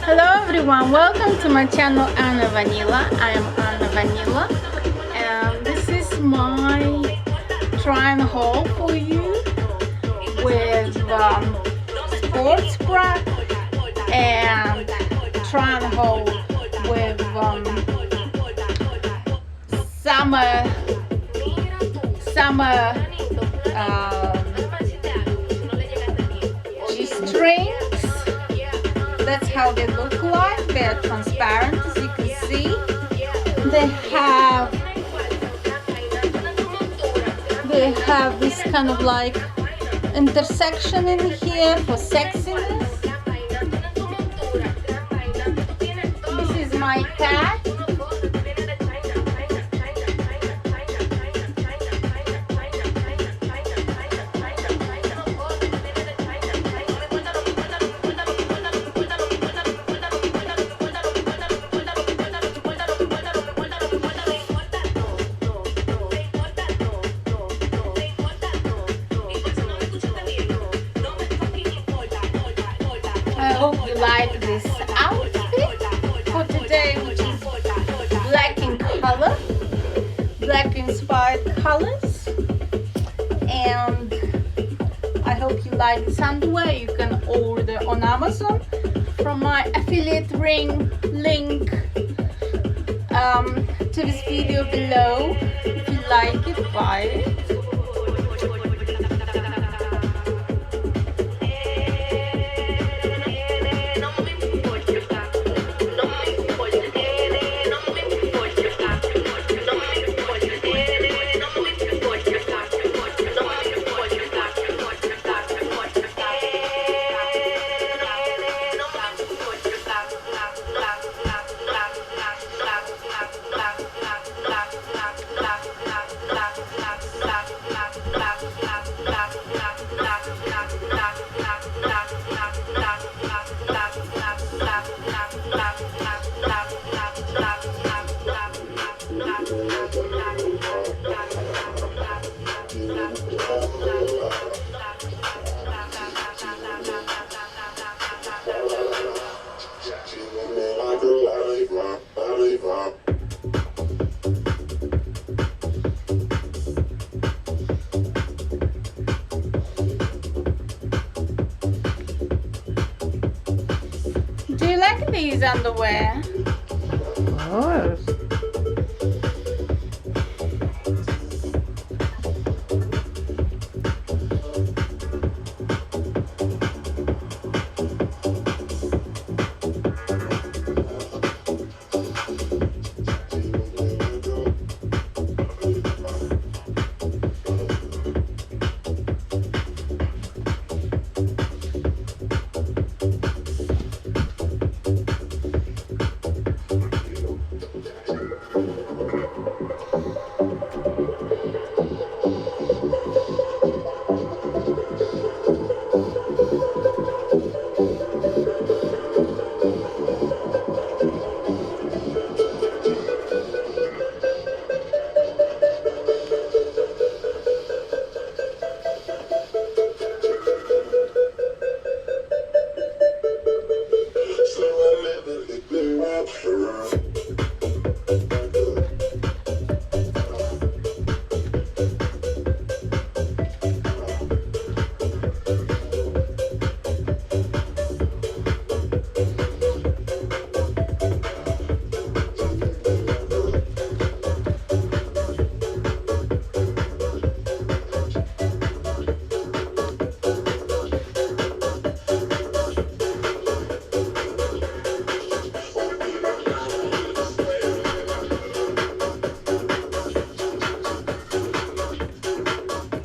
Hello everyone, welcome to my channel Anna Vanila. I am Anna Vanila and this is my try and haul for you with sports bra and try and haul with summer Gstring. That's how they look like. They're transparent, as you can see. They have this kind of like intersection in here for sexiness. This is my cat. I hope you like this outfit for today, which is black in color, black inspired colors, and I hope you like this underwear. You can order on Amazon from my affiliate link to this video below. If you like it, buy it. Do you like these underwear? Nice.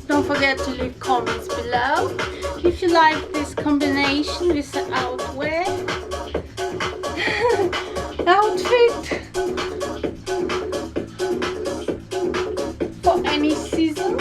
Don't forget to leave comments below if you like this combination with the outwear outfit for any seasons.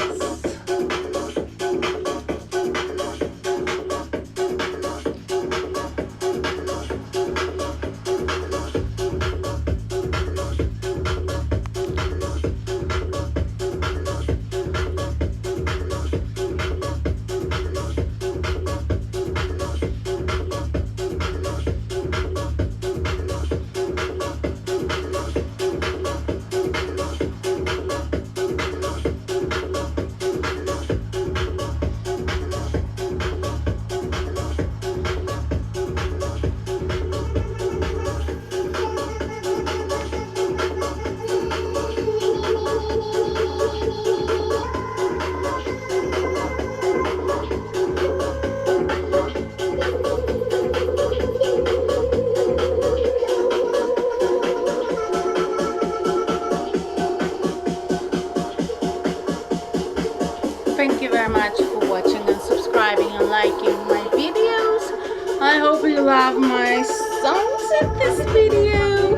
I hope you love my songs in this video,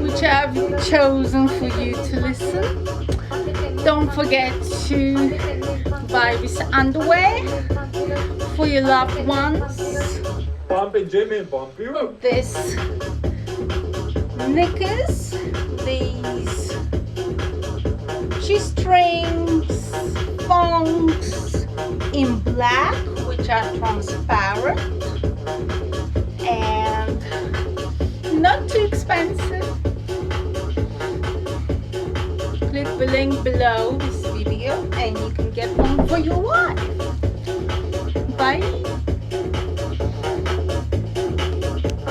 which I've chosen for you to listen. Don't forget to buy this underwear for your loved ones. Bumping Jimmy, bump you. This Knickers, these Gstrings, Thongs in black, which are transparent and not too expensive. Click the link below this video and you can get one for your wife. Bye.